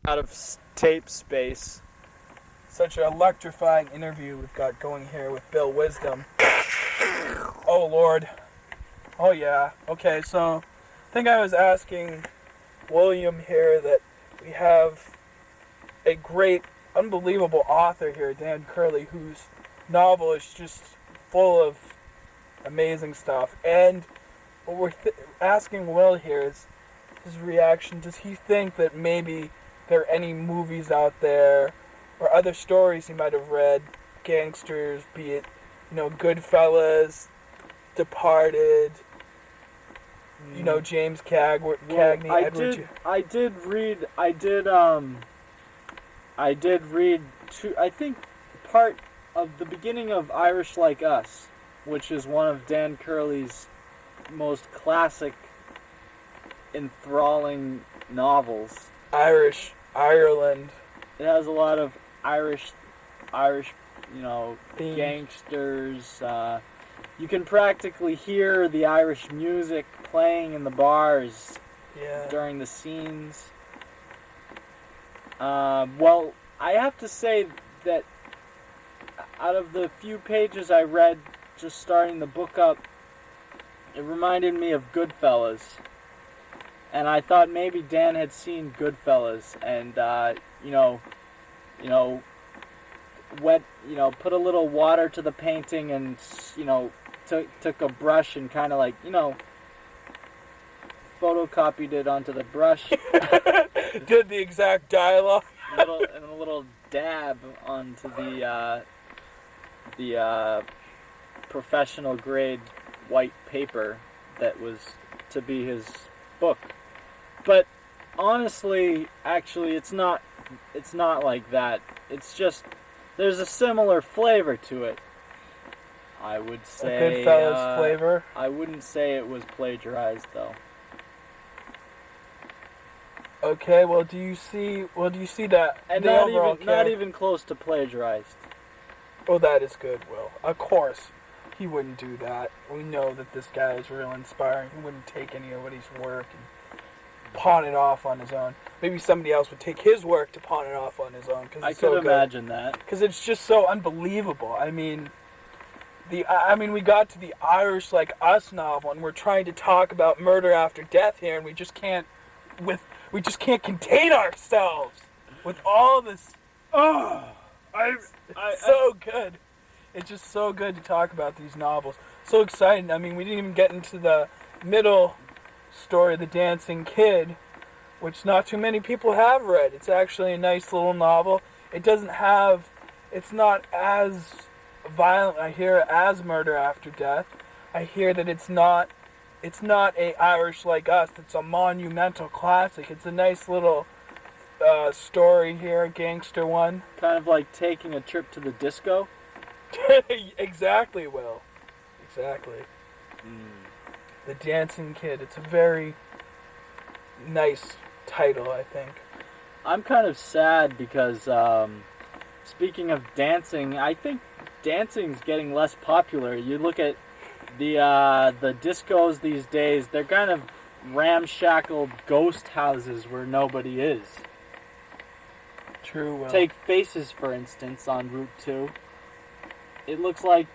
out of tape space. Such an electrifying interview we've got going here with Bill Wisdom. Oh, Lord. Oh, yeah. Okay, so I think I was asking William here that we have a great, unbelievable author here, Dan Curley, whose novel is just full of amazing stuff. And what we're asking Will here is his reaction. Does he think that maybe there are any movies out there or other stories he might have read, gangsters, be it, Goodfellas, Departed, James Cagney, Edward. I did read I think part of the beginning of Irish Like Us, which is one of Dan Curley's most classic, enthralling novels. Ireland. It has a lot of Irish, gangsters. You can practically hear the Irish music playing in the bars during the scenes. Well, I have to say that out of the few pages I read just starting the book up, it reminded me of Goodfellas. And I thought maybe Dan had seen Goodfellas and, put a little water to the painting and, took a brush and kind of photocopied it onto the brush. Did the exact dialogue. and a little dab onto the professional grade white paper that was to be his book. But honestly, actually, it's not like that. It's just there's a similar flavor to it. I would say a Goodfellas flavor. I wouldn't say it was plagiarized though. Okay, well, do you see that? And not even close to plagiarized. Oh, that is good, Will. Of course, he wouldn't do that. We know that this guy is real inspiring. He wouldn't take anybody's work and pawn it off on his own. Maybe somebody else would take his work to pawn it off on his own. I could imagine that. Because it's just so unbelievable. I mean, we got to the Irish Like Us novel, and we're trying to talk about murder after death here, and we just can't contain ourselves with all this. So good. It's just so good to talk about these novels. So exciting. I mean, we didn't even get into the middle story, The Dancing Kid, which not too many people have read. It's actually a nice little novel. It's not as violent, I hear, as Murder After Death. I hear that it's not a Irish Like Us. It's a monumental classic. It's a nice little story here, a gangster one. Kind of like taking a trip to the disco. Exactly, Will. Exactly. The Dancing Kid. It's a very nice title, I think. I'm kind of sad because, speaking of dancing, I think dancing's getting less popular. You look at the discos these days, they're kind of ramshackle ghost houses where nobody is. True, Will. Take Faces, for instance, on Route 2. It looks like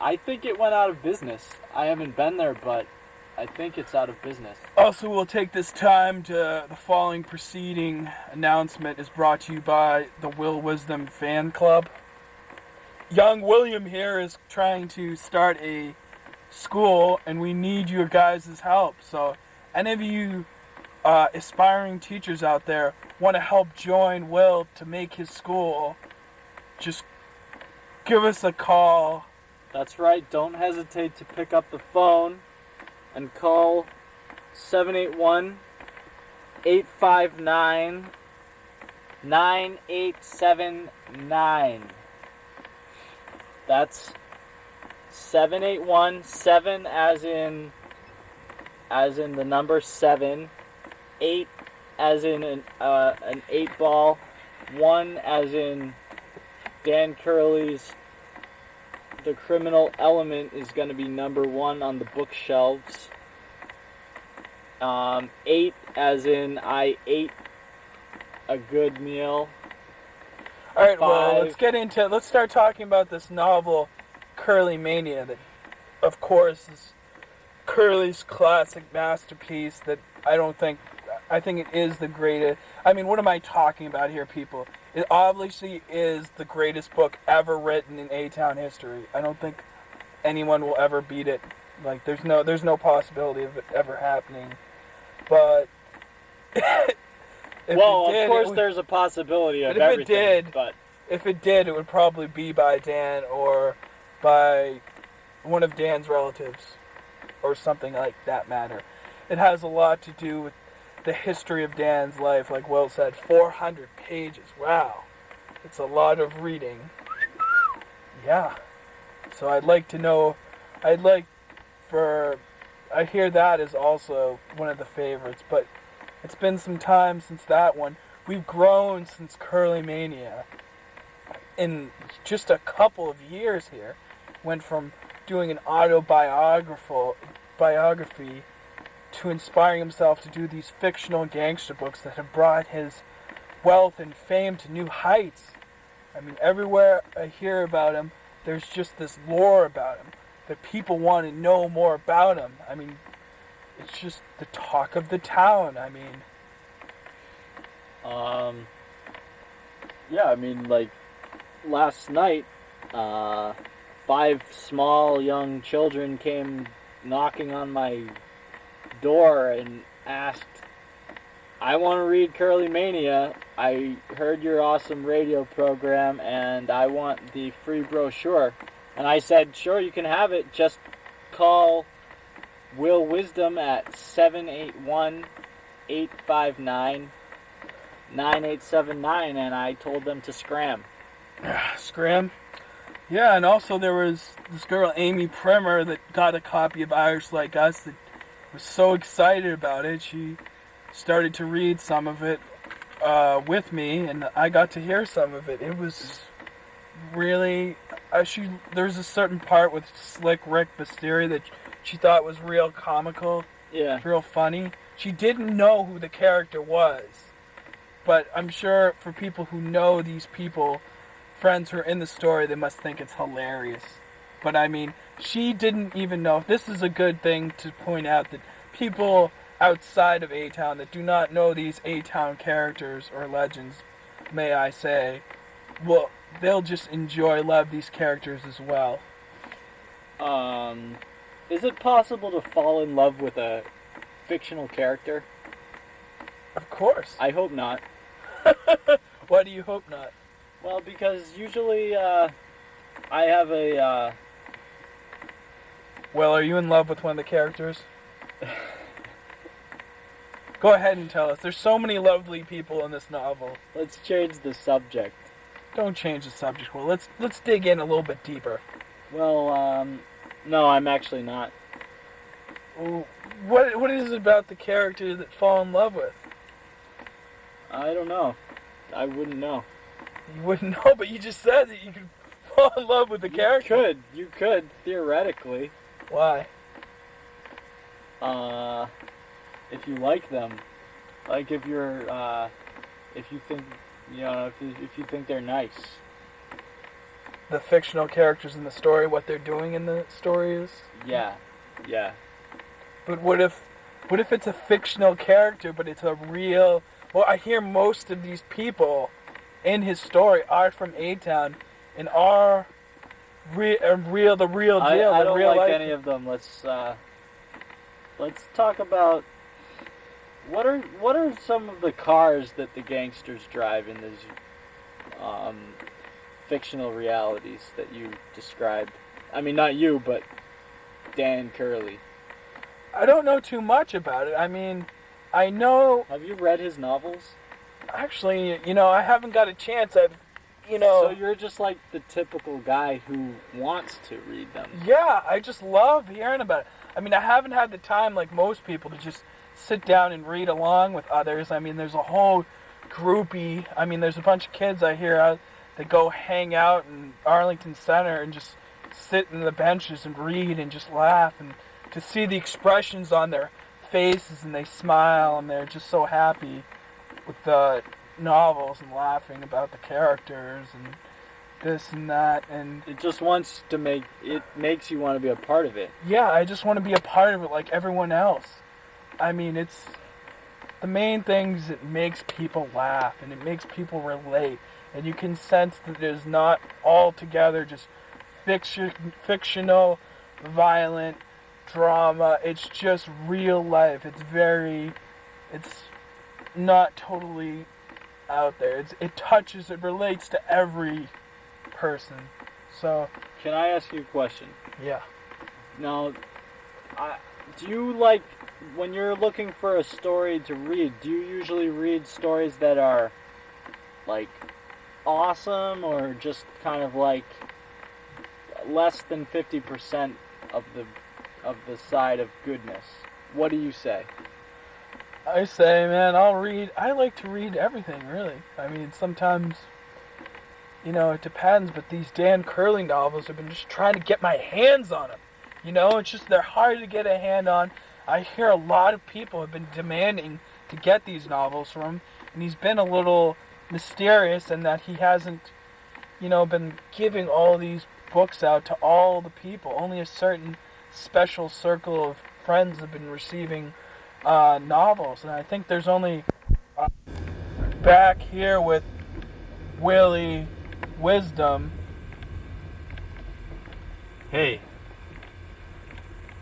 I think it went out of business. I haven't been there, but I think it's out of business. Also, we'll take this time to the following preceding announcement is brought to you by the Will Wisdom Fan Club. Young William here is trying to start a school, and we need your guys' help. So, any of you aspiring teachers out there want to help join Will to make his school, just give us a call. That's right. Don't hesitate to pick up the phone and call 781-859-9879. That's 781, 7 as in the number 7, 8 as in an 8-ball, 1 as in Dan Curley's The Criminal Element is going to be number 1 on the bookshelves. Ate as in I ate a good meal. All right, well, 5. let's start talking about this novel, Curly Mania, that, of course, is Curly's classic masterpiece that I think it is the greatest. I mean, what am I talking about here, people? It obviously is the greatest book ever written in A-Town history. I don't think anyone will ever beat it. Like, there's no possibility of it ever happening. But Of course, there's a possibility of everything. But if it did, it would probably be by Dan or by one of Dan's relatives or something like that matter. It has a lot to do with the history of Dan's life, like Will said, 400 pages. Wow. It's a lot of reading. Yeah. So I hear that is also one of the favorites, but it's been some time since that one. We've grown since Curly Mania. In just a couple of years here, went from doing an biography to inspiring himself to do these fictional gangster books that have brought his wealth and fame to new heights. I mean, everywhere I hear about him, there's just this lore about him that people want to know more about him. I mean, it's just the talk of the town. I mean, yeah, I mean, like, last night, 5 small young children came knocking on my door and asked, I want to read Curly Mania. I heard your awesome radio program and I want the free brochure. And I said, sure, you can have it. Just call Will Wisdom at 781-859-9879, and I told them to scram. Scram? Yeah, and also there was this girl, Amy Primer, that got a copy of Irish Like Us that was so excited about it. She started to read some of it with me, and I got to hear some of it. It was really... there's a certain part with Slick Rick Basteri that she thought was real comical. Yeah. Real funny. She didn't know who the character was. But I'm sure for people who know these people, friends who are in the story, they must think it's hilarious. But I mean, she didn't even know. This is a good thing to point out, that people outside of A-Town that do not know these A-Town characters or legends, may I say, well, they'll just love these characters as well. Is it possible to fall in love with a fictional character? Of course. I hope not. Why do you hope not? Well, because usually I have a... Well, are you in love with one of the characters? Go ahead and tell us. There's so many lovely people in this novel. Let's change the subject. Don't change the subject. Well, let's dig in a little bit deeper. Well, no, I'm actually not. What is it about the character that fall in love with? I don't know. I wouldn't know. You wouldn't know, but you just said that you could fall in love with the character. You could, theoretically. Why? If you like them. Like if you're, if you think, if you think they're nice. The fictional characters in the story, what they're doing in the story is? Yeah. But what if it's a fictional character, but it's a real... Well, I hear most of these people in his story are from A-Town and are the real deal. I don't real like life. any of them. Let's talk about what are some of the cars that the gangsters drive in these fictional realities that you described. I mean, not you, but Dan Curley. I don't know too much about it. I mean, I know... Have you read his novels? Actually, I haven't got a chance. So you're just like the typical guy who wants to read them. Yeah, I just love hearing about it. I mean, I haven't had the time, like most people, to just sit down and read along with others. I mean, there's a whole groupie. I mean, there's a bunch of kids I hear out that go hang out in Arlington Center and just sit in the benches and read and just laugh, and to see the expressions on their faces and they smile and they're just so happy with the novels and laughing about the characters and this and that, and It just wants to makes you want to be a part of it. yeah, I just want to be a part of it like everyone else. I mean, it's the main things. It makes people laugh and it makes people relate, and you can sense that it is not altogether just fictional, violent drama. It's just real life. It's not totally out there. It relates to every person. So, Can I ask you a question? yeah. Now, do you like, when you're looking for a story to read, do you usually read stories that are like awesome, or just kind of like less than 50% of the side of goodness? What do you say? I say, man, I like to read everything, really. I mean, sometimes, it depends, but these Dan Curley novels, I've been just trying to get my hands on them. It's just, they're hard to get a hand on. I hear a lot of people have been demanding to get these novels from him, and he's been a little mysterious in that he hasn't, been giving all these books out to all the people. Only a certain special circle of friends have been receiving novels, and I think there's only back here with Willie Wisdom. Hey.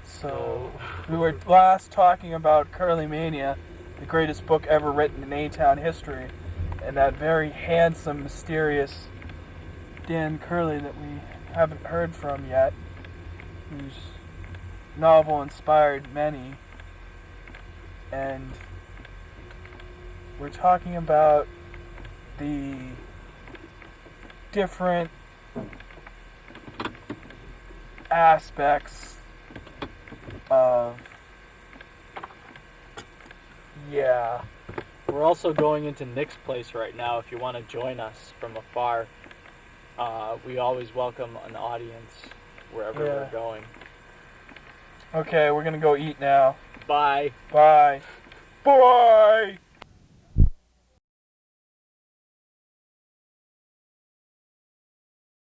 So we were last talking about Curly Mania, the greatest book ever written in A-Town history, and that very handsome, mysterious Dan Curley that we haven't heard from yet, whose novel inspired many. And we're talking about the different aspects of, yeah. We're also going into Nick's place right now. If you want to join us from afar, we always welcome an audience wherever we're going. Okay, we're gonna go eat now. Bye. Bye. Bye!